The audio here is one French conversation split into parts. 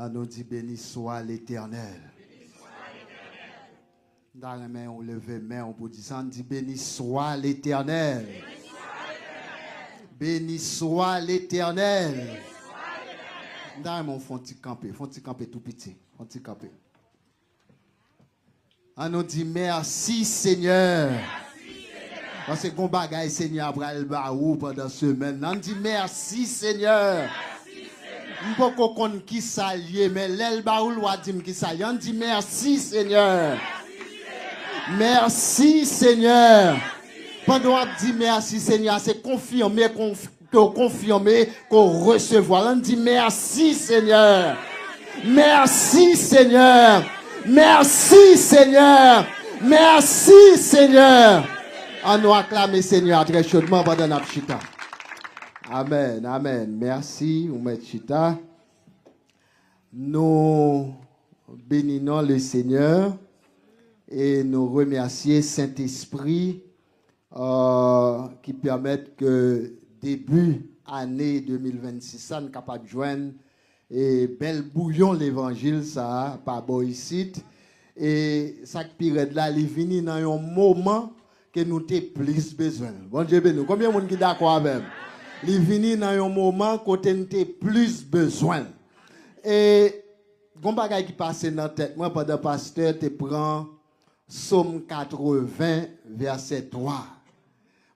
nous dit béni soit l'Éternel. Dans la main, on lève main, on peut dire ça, on dit béni soit l'Éternel. Béni soit l'Éternel. Dans mon font camper tout petit, font camper. On nous dit merci Seigneur. Parce que qu'on bagaille Seigneur après le baou pendant semaine. On dit merci Seigneur. On peut qu'on connaisse qui s'allie, mais l'el baou l'a dit qui s'allie. On dit merci Seigneur. Merci Seigneur. Pendant qu'on dit merci Seigneur, c'est confirmer qu'on recevoir. On dit merci Seigneur. Merci Seigneur. Merci Seigneur. Merci Seigneur. On nous acclame Seigneur très chaudement pendant notre chita. Amen, amen. Merci, Oumet Chita. Nous bénissons le Seigneur et nous remercions Saint-Esprit qui permet que début année 2026, ça nous capable de joindre et bel bouillon l'évangile, ça, par ici. Et ça qui pire là, il vient dans un moment que nous avons plus besoin. Bon Dieu béni. Combien de monde qui d'accord avec? Il vient dans un moment que nous avons plus besoin. Et, bon bagay qui passe dans la tête, moi, pendant le pasteur, tu prends Psaume 80, verset 3.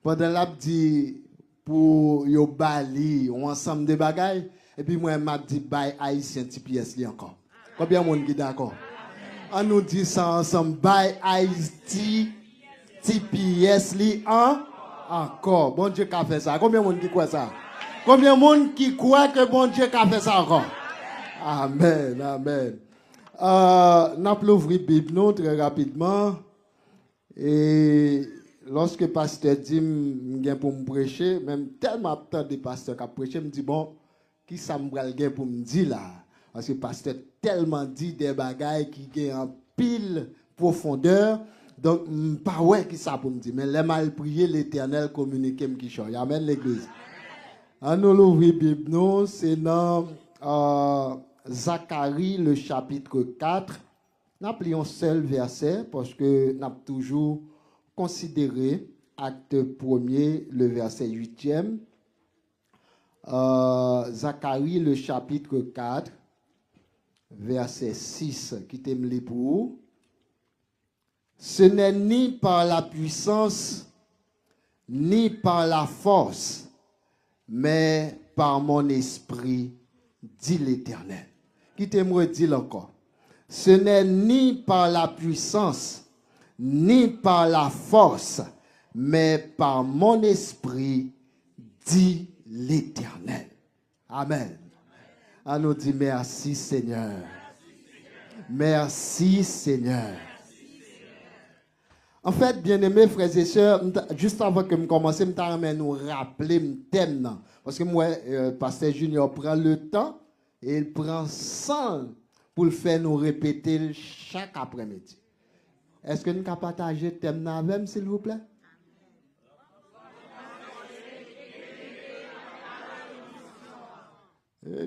Pendant l'a dit, pour yo bali, on ensemble de bagailles, et puis moi, m'a dit, bay haïtien, ti pièce li encore. Combien de monde qui d'accord? On nous dit ça ensemble, bay haïti, ti pièce li encore. Bon Dieu qui a fait ça. Combien de monde qui croit ça? Combien de monde qui croit que bon Dieu qui a fait ça encore? Amen, amen. Nous allons ouvrir la Bible nous, très rapidement. Et lorsque le pasteur dit pour me prêcher, même tellement temps de pasteur qui a prêché, me dit bon, qui ça me pour me dire là? Parce que le pasteur tellement dit des bagailles qui ont en pile profondeur. Donc, pas ouais qui ça pour me dire. Mais les mal prier, l'Éternel communique qui change. Amen, l'église. Nous l'ouvrir la Bible nous, c'est dans Zacharie, le chapitre 4. Nous appelons un seul verset parce que nous avons toujours considéré acte 1er, le verset 8e. Zacharie, le chapitre 4, verset 6, qui t'aime les pour. Ce n'est ni par la puissance, ni par la force, mais par mon esprit, dit l'Éternel. Qui t'aimerait dire encore? Ce n'est ni par la puissance, ni par la force, mais par mon esprit, dit l'Éternel. Amen. On nous dit merci Seigneur. Merci Seigneur. En fait, bien-aimés frères et sœurs, juste avant que je commence, je vais nous rappeler le thème. Parce que moi, Pasteur Junior prend le temps et il prend 100 pour le faire nous répéter chaque après-midi. Est-ce que nous pouvons partager le thème avec nous, s'il vous plaît?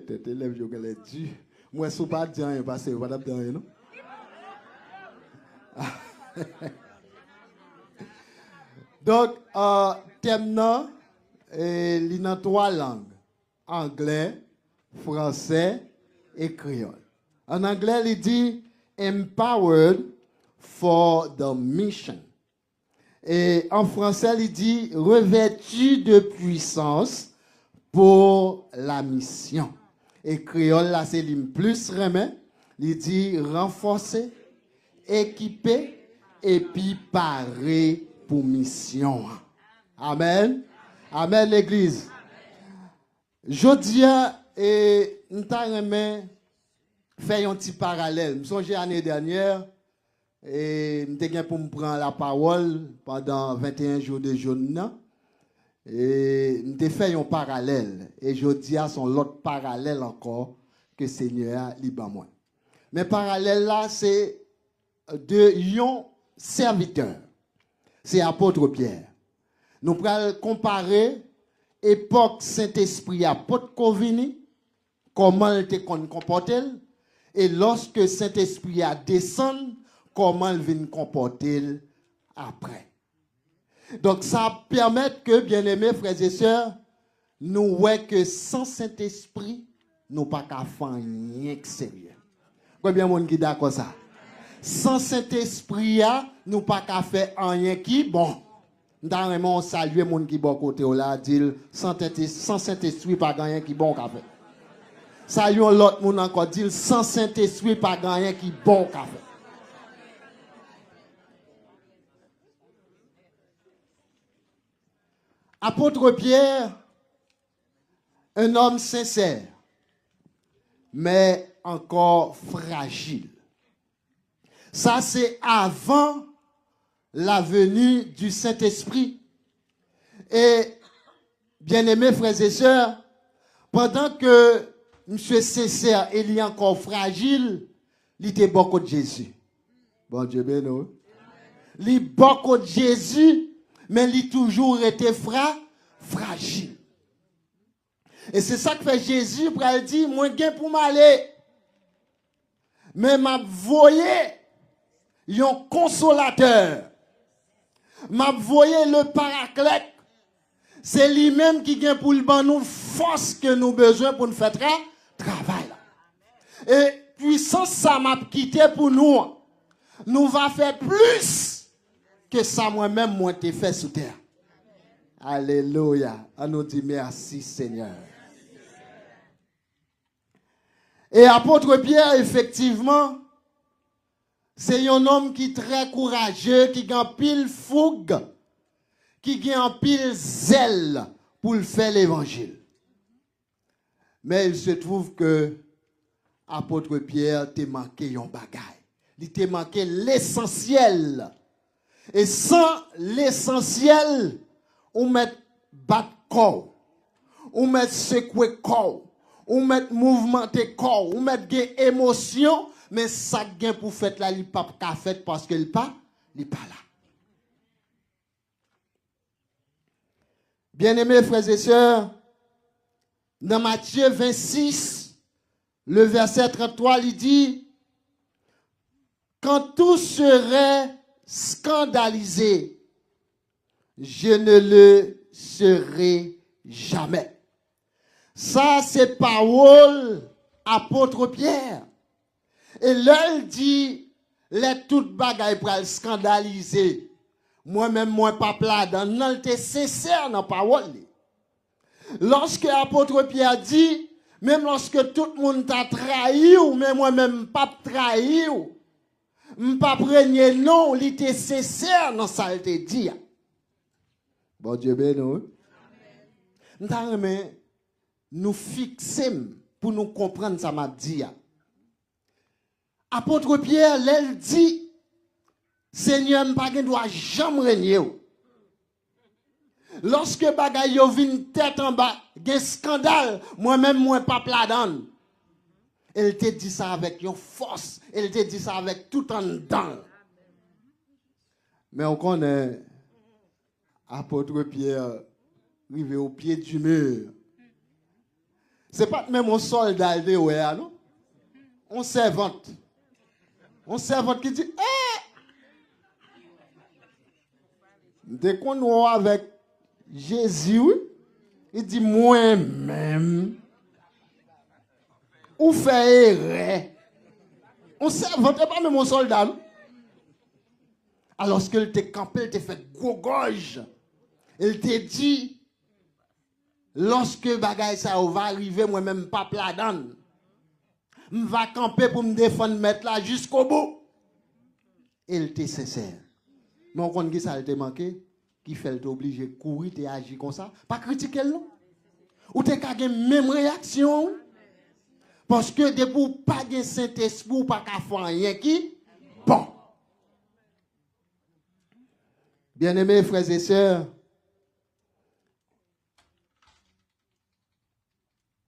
T'es élève, je l'ai dit. Moi, je ne suis pas dit rien, parce que je ne vais pas dire rien, non? Donc, thème non, il y a 3 langues. Anglais, français et créole. En anglais, il dit empowered for the mission. Et en français, il dit revêtu de puissance pour la mission. Et créole, là, c'est le plus remet. Il dit renforcer, équiper et puis parer pour mission. Amen. Amen, l'église. Jodia et nous avons fait un petit parallèle. Je me souviens l'année dernière et nous avons pour me prendre la parole pendant 21 jours de jeûne. Et nous avons fait un parallèle. Et Jodia sont l'autre parallèle encore que le Seigneur libre moi. Mais parallèle là, c'est de un serviteur. C'est apôtre Pierre. Nous pourrons comparer époque Saint-Esprit apôtre Covini, comment il était comporté, Et lorsque Saint-Esprit a descendu, comment il vient comporter après. Donc ça permet que, bien-aimés frères et sœurs, nous voyons que sans Saint-Esprit, nous pas qu'à faire rien que sérieux. Combien de monde qui d'accord ça? Sans Saint-Esprit, nous pas qu'à faire rien qui bon. Dans le monde, saluer les gens qui bon côté là, dit sans Saint-Esprit, pas rien qui bon qu'a fait. Saluons l'autre monde encore, dit sans Saint-Esprit, pas rien qui bon qu'a fait. Apôtre Pierre, un homme sincère, mais encore fragile. Ça, c'est avant la venue du Saint-Esprit. Et, bien-aimés frères et sœurs, pendant que monsieur sincère et il est encore fragile, il était beaucoup de Jésus. Bon Dieu, ben non. Il est beaucoup de Jésus, mais il a toujours été fragile. Et c'est ça que fait Jésus pour lui dire, moi, je pour m'aller. Mais m'a voyé un consolateur. M'a voyé le paraclète. C'est lui-même qui vient pour nous force que nous besoin pour nous faire travail. Et puissance ça m'a quitté pour nous. Nous va faire plus que ça moi-même moi t'ai fait sous terre. Alléluia. On nous dit merci Seigneur. Et apôtre Pierre, effectivement, c'est un homme qui est très courageux, qui a pile fougue, qui a pile zèle pour faire l'évangile. Mais il se trouve que apôtre Pierre t'a manqué un bagage. Il t'a manqué l'essentiel. Et sans l'essentiel, on met battre corps, on met secouer corps, on met mouvementer corps, on met des émotions, mais ça gain pour faire là, il pas qu'à fait parce qu'il pas là. Bien-aimés frères et sœurs, dans Matthieu 26, le verset 33, il dit, quand tout serait scandalisé, je ne le serai jamais. Ça, c'est parole apôtre Pierre. Et là, il dit, les toutes bagailles pour le scandaliser. Moi-même, moi, pas plat, dans le sincère dans la parole. Lorsque l'apôtre Pierre dit, même lorsque tout le monde t'a trahi, ou même moi-même pas trahi, ou pas prendre non, il était sincère dans ça, il te dit. Bon Dieu, ben nous. Nous fixons pour nous comprendre ça m'a dit. Apôtre Pierre, elle dit, Seigneur, je ne dois jamais régner. Lorsque bagay yo vin tête en bas, gen scandale, moi-même, moi, pas là-dedans. Elle te dit ça avec une force, elle te dit ça avec tout en dedans. Mais on connaît, apôtre Pierre, arrivé au pied du mur. C'est pas même un soldat de ouais, non? On servante. On servante qui dit, dès qu'on voit avec Jésus, il dit, moi-même, ou fait erreur. On servante pas même un soldat, non? Alors qu'il te campé, il te fait gros gorge. Il te dit, lorsque bagay ça va arriver, moi-même pas là-dedans. Je vais camper pour me défendre, mettre là jusqu'au bout. Il était sincère. Mais on connaît qui ça te manqué, qui fait t'obliger de courir, et agir comme ça. Pas critiquer non. Ou t'es qu'à une même réaction. Parce que depuis pas de Saint-Esprit, pas qu'à faire rien qui bon. Bien-aimés frères et sœurs,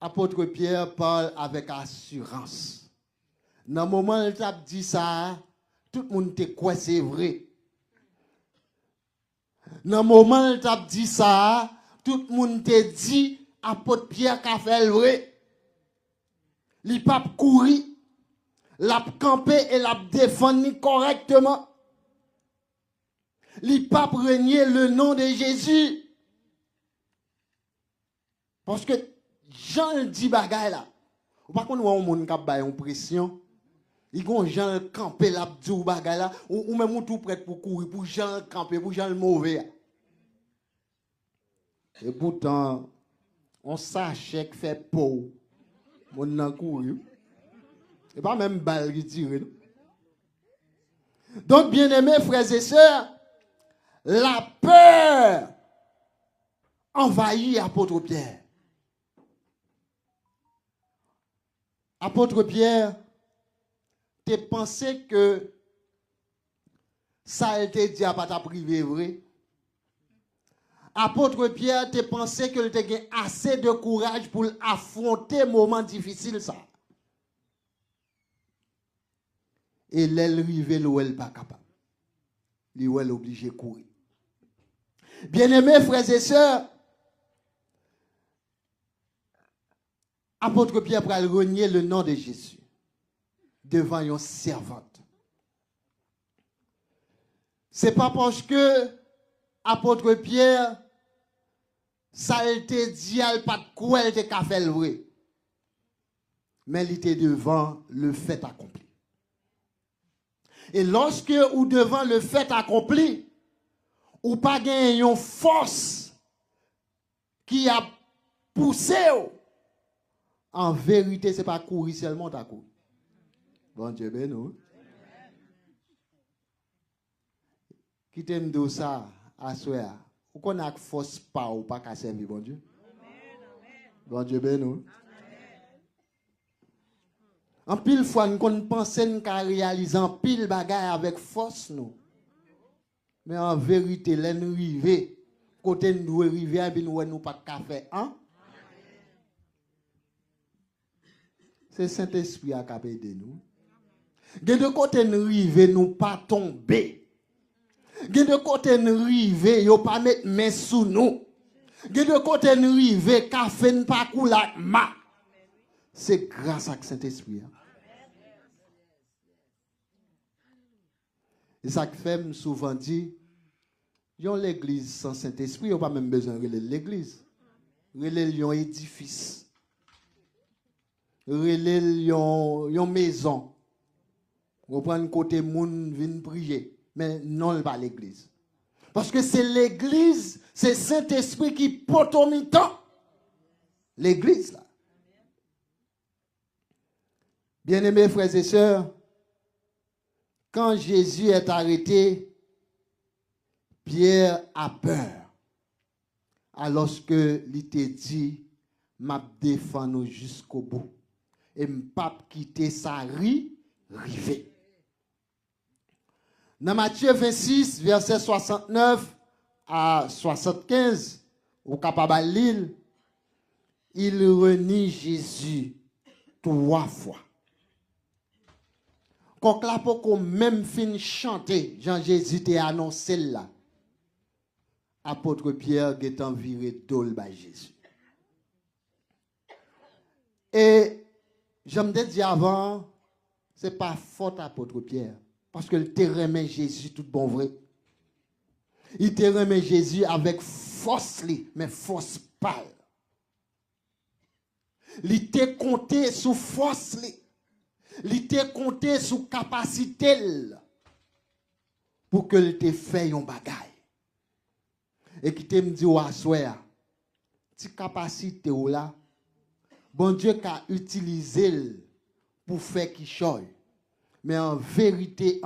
apôtre Pierre parle avec assurance. Dans le moment où il t'a dit ça, tout le monde te quoi c'est vrai. Dans le moment où il t'a dit ça, tout le monde te dit apôtre Pierre qu'a fait le vrai. Il pas courir, l'a campé et l'a défendu correctement. Il pas renier le nom de Jésus. Parce que Jean dit bagay là. Ou pas qu'on voit un monde qui a une pression. Il y a Jean campé là dit bagay là ou même tout prêt pour courir pour Jean camper pour Jean le mauvais. Et pourtant on sachet que fait peau. Mon nan courir. Et pas même balle qui tire. Donc bien-aimés frères et sœurs, la peur envahit apôtre Pierre. Apôtre Pierre, tu pensé que ça a été dit à pas ta privé vrai? Apôtre Pierre, tu pensé que tu as assez de courage pour affronter moment difficile ça? Et l'elle rive où elle pas capable. Elle est obligé de courir. Bien-aimés frères et sœurs, apôtre Pierre pral renier le nom de Jésus devant une servante. C'est pas parce que apôtre Pierre ça a été dit elle pas de quoi elle était qu'a fait le vrai. Mais il était devant le fait accompli. Et lorsque ou devant le fait accompli, ou pas gagné une force qui a poussé, en vérité, ce n'est pas courir seulement à courir. Bon Dieu, ben nous. Qui t'aime de ça, à soi, ou qu'on a force pas ou pas qu'à servir, bon Dieu. Bon Dieu, ben nous. En pile fois, nous pensons qu'à réaliser en pile bagaille avec force, nous. Mais en vérité, là, nous arrivons, côté nous arrivons, et nous n'avons pas de café, hein? C'est Saint-Esprit qui a aidé nous. De côté nous arrivons, nous pas tomber. De côté nous arrivons, nous pas mettre main sous nous. De côté nous arrivons, café ne pas couler ma. C'est grâce à Saint-Esprit. Et ça fait souvent dit, yon l'église sans Saint-Esprit, yon pas même besoin de l'église. Relais yon édifice. Relais yon maison. On prend côté moun vinn prier, mais non pas l'église. Parce que c'est l'église, c'est Saint-Esprit qui potomitant l'église là. Bien-aimés frères et sœurs, quand Jésus est arrêté, Pierre a peur. Alors que il te dit, m'a défendu jusqu'au bout. Et m'a quitter sa rivé. Dans Matthieu 26, verset 69 à 75, au capable l'île, il renie Jésus 3 fois. Quand la poko même fin chanter, Jean-Jésus t'a annoncé là. Apôtre Pierre est enviré d'ol by Jésus. Et j'aime dire avant, c'est pas faute apôtre Pierre, parce que il te remet Jésus tout bon vrai. Il te remet Jésus avec force mais force pâle. Il te compté sous force il te compté sous capacité pour que il te fait un bagay. Et qui te me dit, ouais, soeur, cette capacité là, bon Dieu qu'a utilisé pour faire qui choy. Mais en vérité,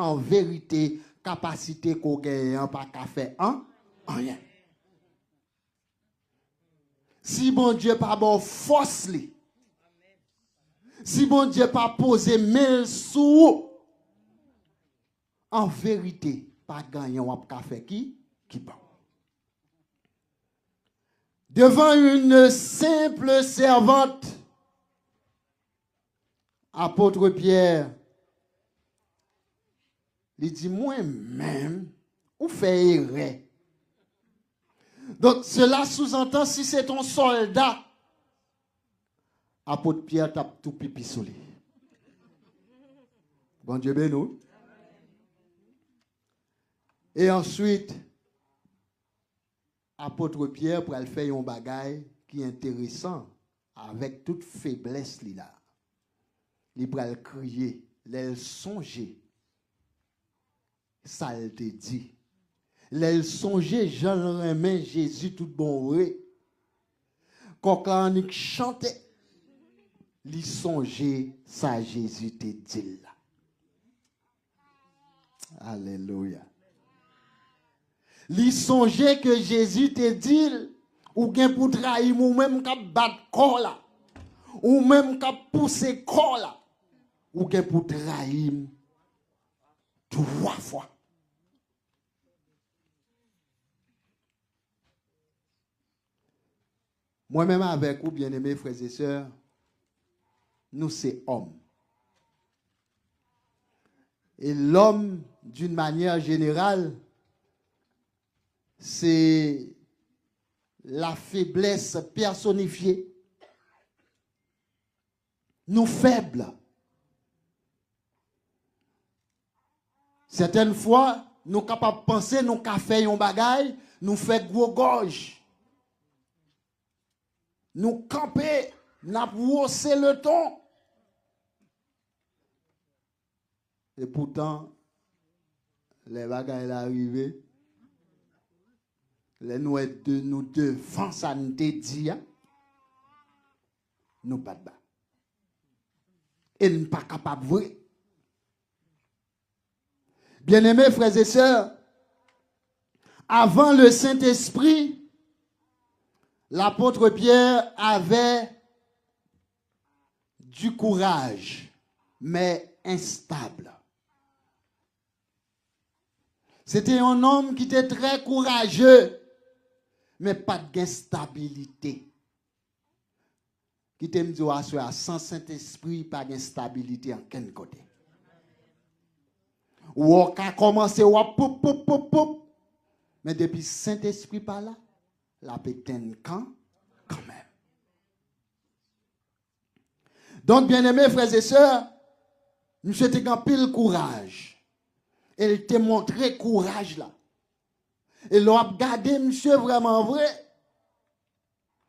capacité qu'on gagne pas qu'à faire rien. Si bon Dieu pas bon force li, si bon Dieu pas posé main sous, en vérité, pas gagner ou pas faire qui bon. Devant une simple servante, apôtre Pierre, il dit, moi-même, ou fait erreur. Donc, cela sous-entend, si c'est ton soldat, apôtre Pierre tape tout pipi sur lui. Bon Dieu bénou. Et ensuite, apôtre Pierre pour faire un bagage qui est intéressant avec toute faiblesse là. Il va crier, il songer. Ça il te dit. Il songer Jean remet Jésus tout bon vrai. Quand on chantait, il songer ça Jésus te dit là. Alléluia. Li songe que Jésus te dit ou bien pour trahir ou même qu'à battre corps là ou même qu'à pousser corps là ou bien pour trahir 3 fois. Moi-même avec vous, bien-aimés frères et sœurs, nous c'est hommes. Et l'homme, d'une manière générale, c'est la faiblesse personnifiée. Nous faibles. Certaines fois, nous sommes capables de penser, nous avons fait un bagage, nous faisons gros gorge. Nous camper, nous avons haussé le ton. Et pourtant, les bagages arrivés. Les nous devant ça nous dit, nous pas de bas. Et nous ne sommes pas capables de voir. Bien-aimés frères et sœurs, avant le Saint-Esprit, l'apôtre Pierre avait du courage, mais instable. C'était un homme qui était très courageux, mais pas de stabilité. Qui t'aime dire sans Saint-Esprit, pas de stabilité en quel côté. Ou on a commencé à pop. Mais depuis Saint-Esprit pas là, la pétaine quand même. Donc, bien-aimés frères et sœurs, nous sommes en pile courage. Elle te montré courage là. Et l'on a regardé monsieur vraiment vrai.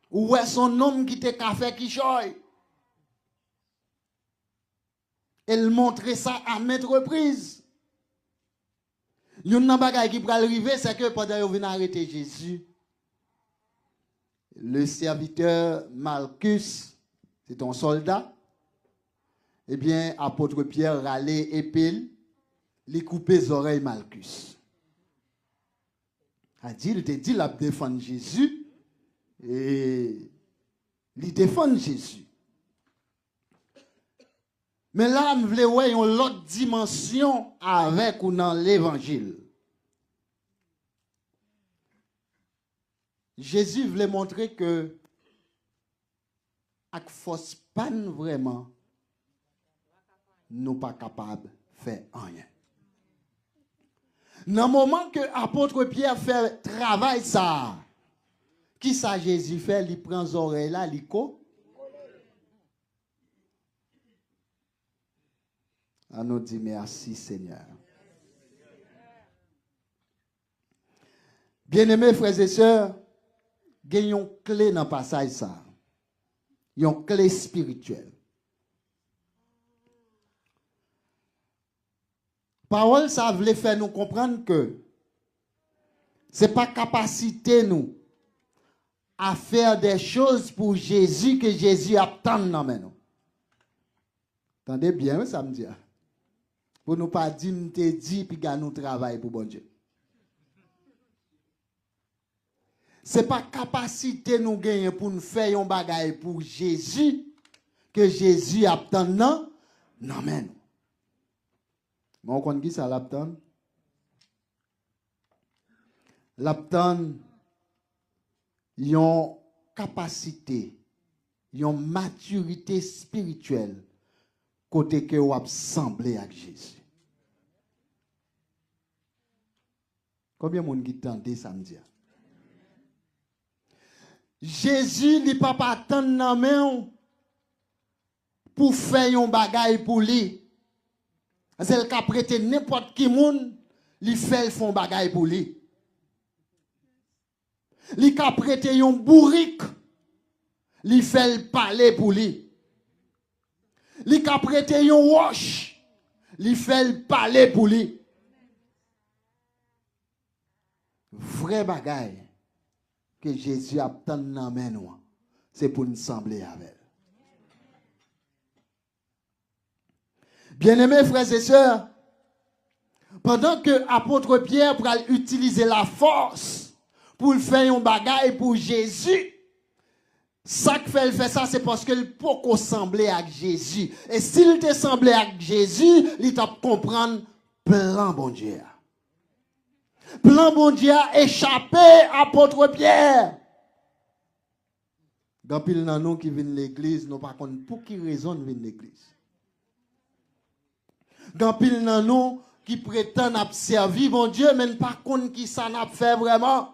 Où est son homme qui te café qui choy? Elle montrait ça à maintes reprises. Yon nan bagay qui pral arriver, c'est que pendant yon vient arrêter Jésus, le serviteur Malchus, c'est un soldat, eh bien, apôtre Pierre râlait épile, li couper les oreilles Malchus. Il te dit, la défendre Jésus, et il défend Jésus. Mais là, nous voulons voir une autre dimension avec ou dans l'évangile. Jésus voulait montrer que, avec force pas vraiment, nous ne sommes pas capables de faire rien. Dans le moment que l'apôtre Pierre fait travail, ça, qui ça Jésus fait? Il prend les oreilles là, il co. On nous dit merci Seigneur. Bien-aimés frères et sœurs, il y a une clé dans le passage ça. Il y a une clé spirituelle. Parole, ça voulait faire nous comprendre que ce n'est pas capacité nous à faire des choses pour Jésus que Jésus attend dans nous. Attendez bien, ça me dit. Pour nous pas dire, nous te dit, puis nous travail pour bon Dieu. Ce n'est pas capacité nous gagner pour nous faire un bagage pour Jésus que Jésus attend non, non mais. Mais on connaît qui ça l'attend? L'attend, ils ont capacité, ils ont maturité spirituelle côté que vous semblé avec Jésus. Combien de monde qui tente samedi? Jésus n'est pas attendre dans main pour faire un bagage pour lui. C'est le cas prêter n'importe qui moun, li fait font bagay pour lui. Li ka prêter yon bourrique, li fait parler pour lui. Li ka prêter yon roche, li fait parler pour lui. Vrai bagay que Jésus a tant nan men nous, c'est pour nous sembler avec. Bien-aimés frères et sœurs, pendant que l'apôtre Pierre va utiliser la force pour faire un bagay pour Jésus, ça que fait ça, c'est parce qu'il peut sembler avec Jésus. Et s'il te semblé avec Jésus, il t'a comprendre plan bon Dieu. Plan bon Dieu a échappé à l'apôtre Pierre. Dans pile nan nous qui viennent l'église, nous pas connaît pour qui raison viennent l'église. Dans pile nan nous qui prétendent servir bon Dieu, mais pas contre qui ça n'a fait vraiment.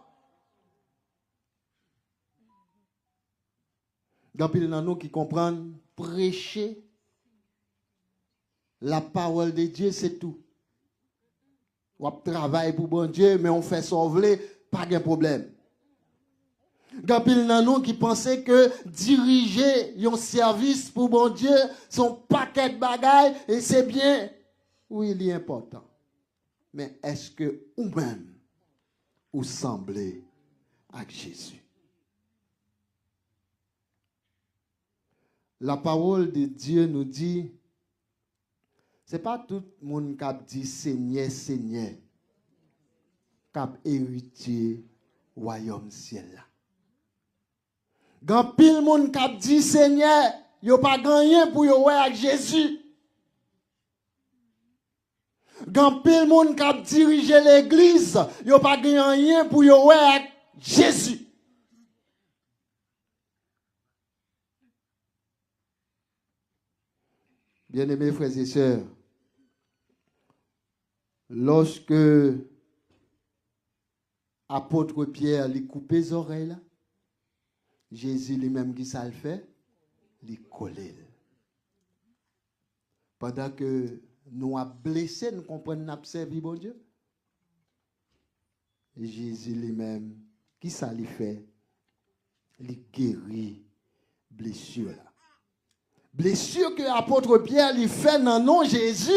Dans pile nan nous qui comprennent prêcher la parole de Dieu, c'est tout. On travaille pour bon Dieu, mais on fait sauver, pas de problème. Dans pile nan nous qui pensaient que diriger un service pour bon Dieu, son paquet de bagailles, et c'est bien. Oui, il est important. Mais est-ce que vous-même, vous semblez avec Jésus? La parole de Dieu nous dit, ce n'est pas tout le monde qui dit Seigneur, Seigneur, qui a hérité le royaume ciel là. Quand pile le monde qui dit Seigneur, il n'y a pas gagné pour y avec Jésus. Quand pile le monde qui a dirigé l'église, il n'y a pas gagné pour y avec Jésus. Bien-aimés frères et sœurs, lorsque apôtre Pierre lui coupe les oreilles, là, Jésus lui-même qui ça le fait, lui colle. Pendant que nous a blessé, nous comprenons, nous avons servi bon Dieu. Jésus lui-même, qui ça lui fait, lui guérit blessure là. Blessure que l'apôtre Pierre lui fait dans le nom de Jésus.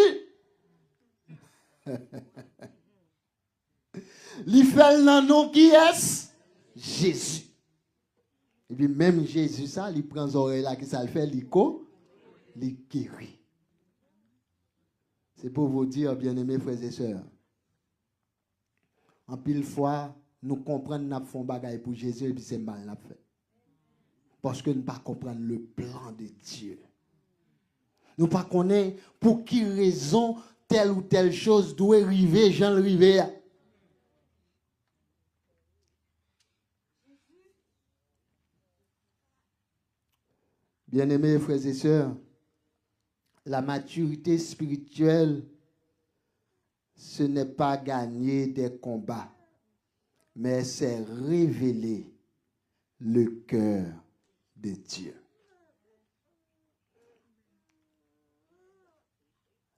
Il fait dans le nom qui est Jésus. Et puis même Jésus, ça, il prend les oreilles là, qui ça le fait, il guérit. C'est pour vous dire, bien-aimés frères et sœurs, en pile fois, nous comprenons que nous faisons des bagailles pour Jésus et puis c'est mal nous fait. Parce que nous ne pas comprendre le plan de Dieu. Nous ne pas connaître pour qui raison telle ou telle chose doit arriver, Jean arriver. Bien-aimés frères et sœurs, la maturité spirituelle, ce n'est pas gagner des combats, mais c'est révéler le cœur de Dieu.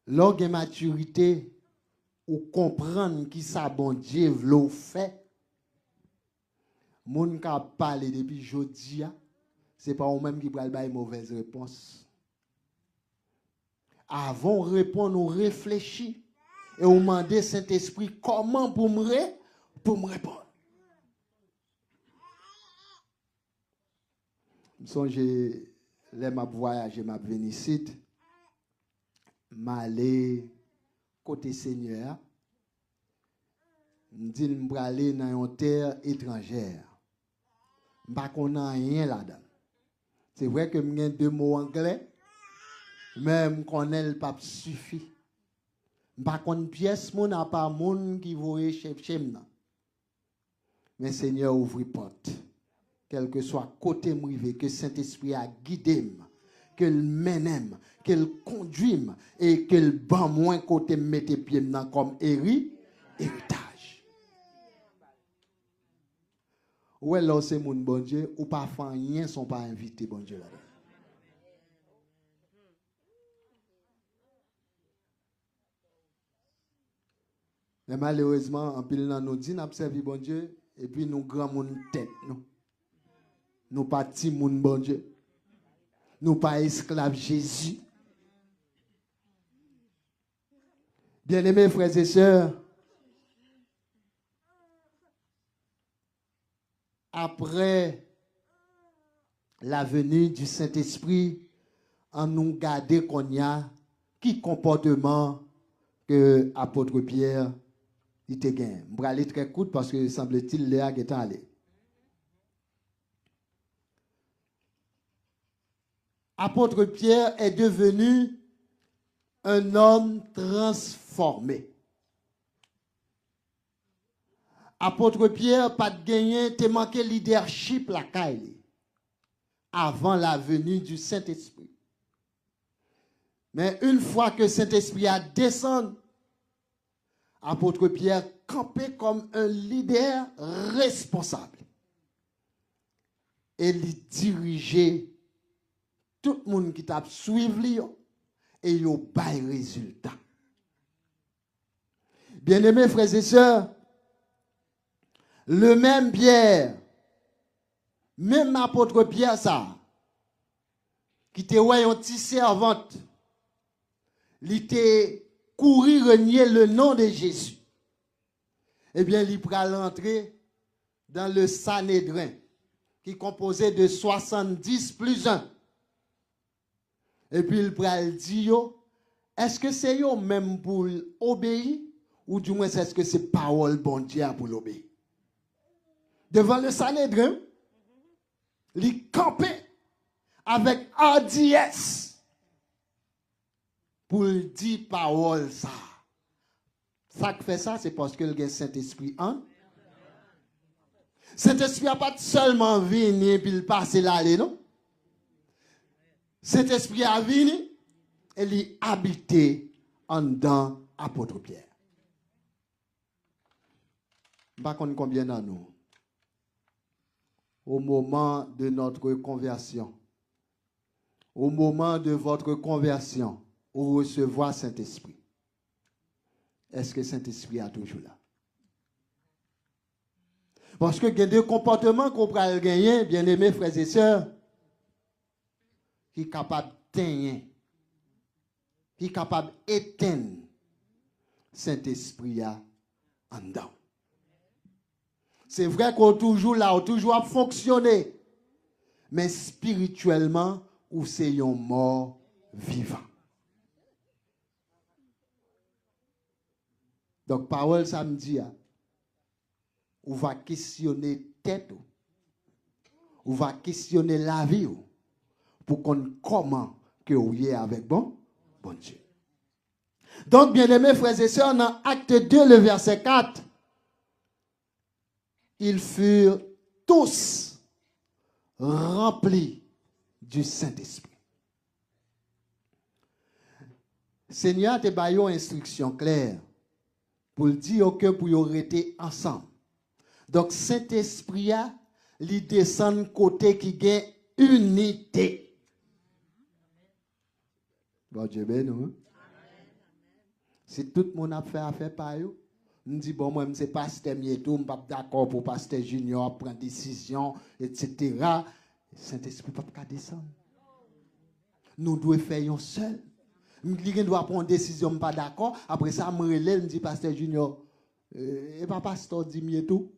Lorsque maturité, ou comprendre qui ça bon Dieu veut faire, moun ka parler depuis jodi a, c'est pas ou même qui pral bay mauvaise réponse. Avant répondre, on réfléchit et on demande Saint-Esprit comment pour me répondre. Je songe les m'a voyager m'a venir ici, m'aller côté Seigneur. Me dit me aller dans une terre étrangère. M'pa connait rien là-dedans. C'est vrai que j'ai deux mots anglais, mais je connais le pape suffit. M'pa connait pièce mon à part moun qui voye chercher m'nan. Mais Seigneur ouvre porte. Quel que soit côté m'rivé, que Saint-Esprit a guidé, qu'il mène, qu'il conduit et qu'il ban moins côté mette pied m'nan comme héritage. Ou là c'est mon bon Dieu ou pas faire rien sont pas invités bon Dieu là. Mais malheureusement, en pile dans nous dit, nous avons servi bon Dieu, et puis nous grand monde tête. Nous pas petit monde bon Dieu. Nous pas esclaves Jésus. Bien-aimés frères et sœurs, après la venue du Saint-Esprit, en nous garder qu'on y a, qui comportement que l'apôtre Pierre il te gagne. Je vais aller très court parce que semble-t-il Léa est allé. Apôtre Pierre est devenu un homme transformé. Apôtre Pierre, pas de gagner, te manqué leadership la caille avant la venue du Saint-Esprit. Mais une fois que Saint-Esprit a descendu, apôtre Pierre campait comme un leader responsable. Et il dirigeait tout le monde qui t'a suivi et il a bail résultat. Bien-aimés frères et sœurs, le même Pierre, même apôtre Pierre ça, qui était un petit servante, il était couru renier le nom de Jésus. Eh bien, il pral entrer dans le Sanhédrin, qui est composé de 70 plus 1. Et puis il pral dire, est-ce que c'est yo même pour obéir, ou du moins est-ce que c'est parole bon Dieu pour l'obéir? Devant le Sanhédrin, il campait avec hardiesse pour dire parole ça. Ça qui fait ça, c'est parce que le Saint-Esprit en. Saint-Esprit n'a pas seulement venu et puis passer l'aller, non? Saint-Esprit a venu et il habité en dedans apôtre Pierre. Je ne sais pas combien d'années nous. Au moment de notre conversion, au moment de votre conversion, ou recevoir Saint-Esprit, est-ce que Saint-Esprit est toujours là? Parce que il y a des comportements qu'on peut gagner, bien aimés frères et sœurs, qui sont capables d'éteindre, qui sont capables d'éteindre Saint-Esprit en dedans. C'est vrai qu'on est toujours là, on toujours fonctionner. Mais spirituellement, ou c'est un mort vivant. Donc, parole samedi, on va questionner tête, on va questionner la vie, pour qu'on comment que vous y avec bon Dieu. Donc, bien aimés frères et sœurs, dans Acte 2, le verset 4, ils furent tous remplis du Saint-Esprit. Seigneur te ba une instruction claire pour dire que pour y rester ensemble. Donc Saint-Esprit a li descend côté qui gagne unité. Bon Dieu ben nous. Si tout le monde a fait affaire par eux, me dit bon moi c'est pasteur Mietou, pas d'accord pour pasteur Junior prendre décision etc. Saint-Esprit pas descendre. Nous devons faire un seul. Quelqu'un doit prendre une décision pas d'accord, après ça me relève me dit pasteur Junior et pas pasteur dit Mietou.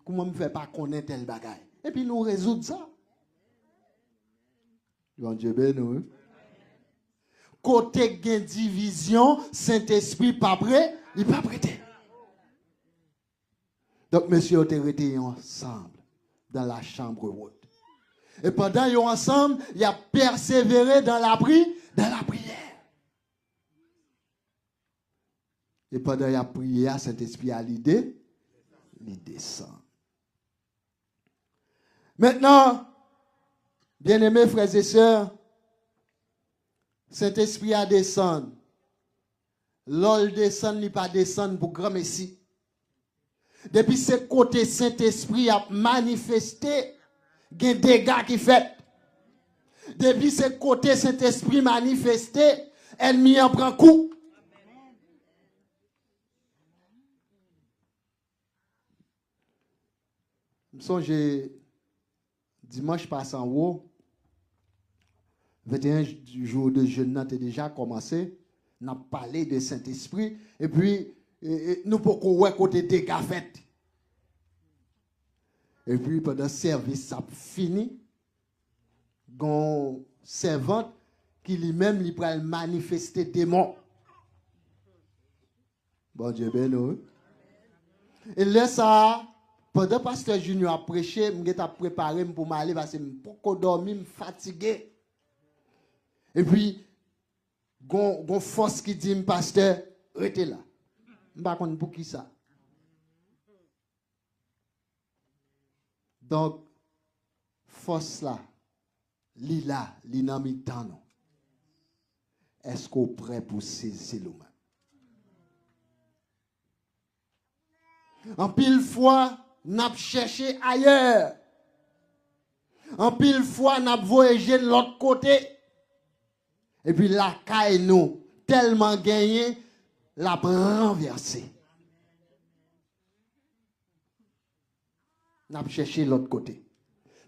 Comment me fait pas connaître tel bagaille? Et puis nous résoudre ça. Bon Dieu ben nous. Côté gain division, Saint-Esprit pas prêt, il pas prêté. Donc, monsieur, on était ensemble dans la chambre haute. Et pendant qu'ils sont ensemble, il a persévéré dans la prière. Et pendant qu'il a prié, Saint-Esprit a l'idée, il descend. Maintenant, bien-aimés frères et sœurs, Saint-Esprit a descendu. L'ol descend, il pas descendre pour grand messie. Depuis ce côté Saint-Esprit a manifesté, il y a des dégâts qui fait. Depuis ce côté Saint-Esprit manifesté, ennemi en prend coup. songe dimanche passé en haut, 21 jours de jeûne a déjà commencé. On a parlé de Saint-Esprit. Et puis, nous pouvons voir côté dégâts faits. Et puis, pendant le service, ça fini. Gon servante qui lui-même lui peut manifester démon. Bon Dieu béni. Et là, ça, pendant que Pasteur Junior a prêché, je suis préparé pour m'aller parce que je ne peux pas dormir, je suis fatigué. Et puis, gon force qui dit, Pasteur, restez là. Je ne sais pas pour qui ça. Donc, force là, lila, l'inamitan. Est-ce qu'on est prêt pour saisir le même? En pile fois, n'a cherché ailleurs. En pile fois, n'a voyagé de l'autre côté. Et puis la caille nous, tellement gagné, la renversé. N'a cherché l'autre côté.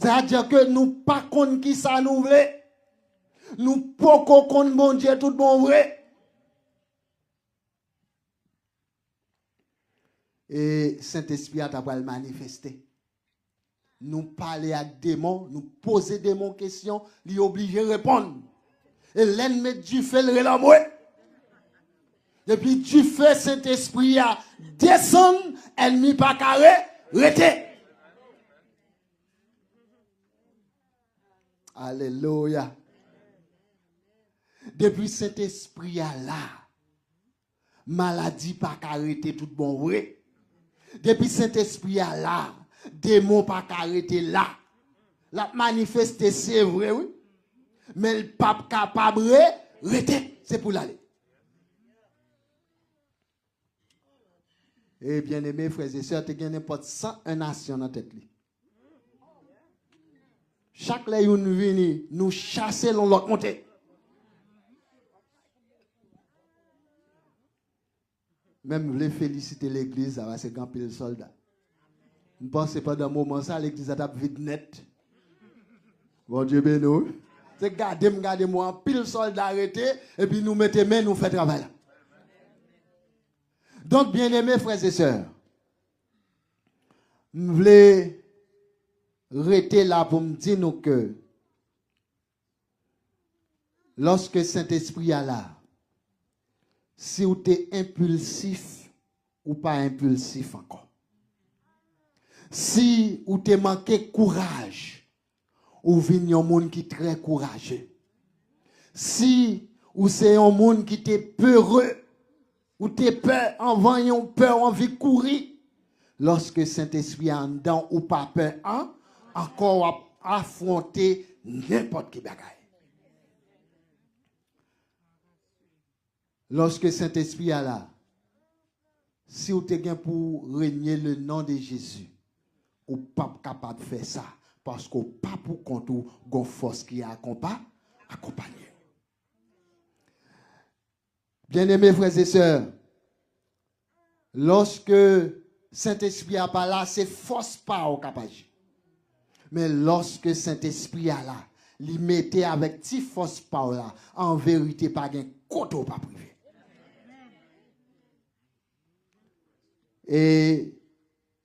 C'est-à-dire que nous pas contre qui ça nous veut. Nous pas contre bon Dieu tout bon vrai. Et Saint-Esprit a d'abord manifesté. Nous parler avec des démons, nous poser des questions, lui obliger à répondre. Et l'ennemi du fait le relamoué. Depuis du fait Saint-Esprit a descendre, ennemi pas carré, rete. Alléluia. Depuis Saint-Esprit a là, maladie pas arrêter tout bon vrai. Depuis Saint-Esprit a là, démon pas arrêter là. La manifester c'est vrai oui. Mais le pape capable rester, c'est pour l'aller. Et bien aimés frères et sœurs, tu as n'importe 101 nations dans tête li. Chaque fois où nous venons, nous chasser l'autre montée. Même les féliciter l'église, ça va c'est grand pile soldat. Je pense que pas dans le moment ça, l'église a vite net. Bon Dieu béni. C'est garder moi, pile soldat arrêté, et puis nous mettons main, nous faisons travail. Donc, bien aimés frères et sœurs, je voulais rester là pour me dire que lorsque Saint-Esprit est là, si vous êtes impulsif ou pas impulsif encore, si vous êtes manqué courage, ou venez un monde qui est très courageux, si ou c'est un monde qui est peureux, ou t'es peur, en voyant peur, envie de courir, lorsque Saint-Esprit est en dedans ou pas peur, hein, encore affronter n'importe qui bagaille. Lorsque Saint-Esprit est là, si vous êtes bien pour régner le nom de Jésus, vous n'êtes pas capable de faire ça, parce que vous n'êtes pas pour compte une force qui est accompagnée. Bien-aimés frères et sœurs, lorsque Saint-Esprit n'est pas là, c'est force pas au capable. Mais lorsque Saint-Esprit est là, il mettait avec ti force pas là, en vérité pas gain côté pas privé. Et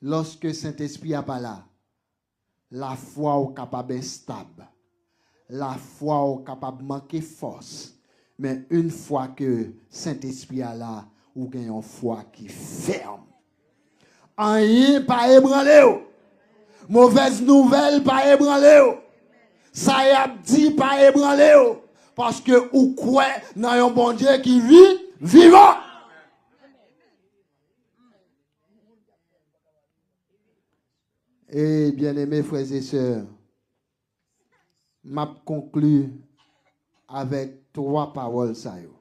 lorsque Saint-Esprit n'est pas là, la foi est capable instable. La foi est capable de manquer force. Mais une fois que Saint-Esprit est là, ou gagne une foi qui ferme. Rien pas ébranlé. Mauvaise nouvelle pas ébranlé. Ça y a dit pas ébranlé. Parce que ou quoi dans un bon Dieu qui vit, vivant. Et bien aimés frères et sœurs, m'a conclu avec 3 paroles ça yo.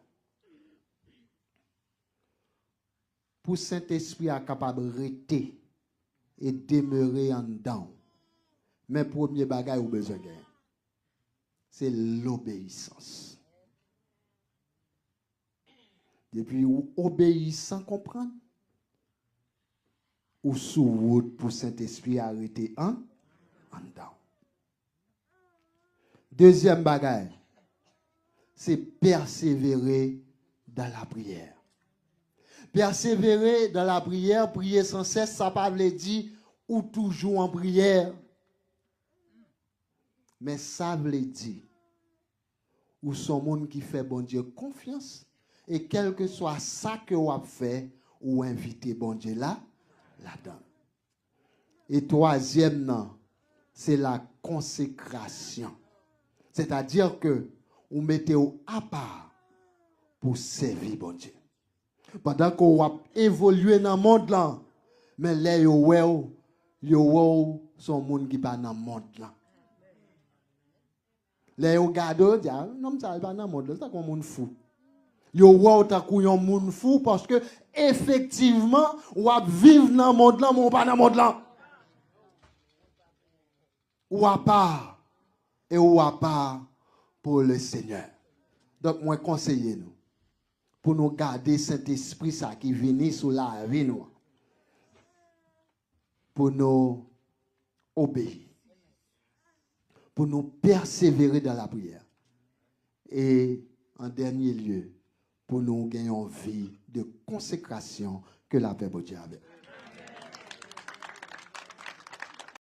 Pour Saint-Esprit est capable de rester et demeurer en dedans. Mais premier bagage ou besoin de c'est l'obéissance. Depuis ou obéir sans comprendre, ou sous route pour Saint-Esprit arrêter en dedans. Deuxième bagage, c'est persévérer dans la prière. Persévérer dans la prière, prier sans cesse, ça ne veut pas dire ou toujours en prière. Mais ça veut dire ou son monde qui fait bon Dieu confiance et quel que soit ça que vous fait ou inviter bon Dieu là-dedans. Et troisième, non, c'est la consécration. C'est-à-dire que vous mettez à part pour servir bon Dieu. Pendant qu'on va évoluer dans le monde là, mais là, yo son monde qui pas dans le monde là. Là, yo gado, non, ça pas dans le monde là, c'est comme un monde fou. Yo wow ta couillon moun fou parce que effectivement ou va vivre dans le monde là mais pas dans le monde là. Ou à part et ou à part pour le Seigneur. Donc moi conseiller nous pour nous garder Saint-Esprit ça qui vient sur la vie nous pour nous obéir. Pour nous persévérer dans la prière. Et en dernier lieu pour nous gagner une vie de consécration que la paix de Dieu avec.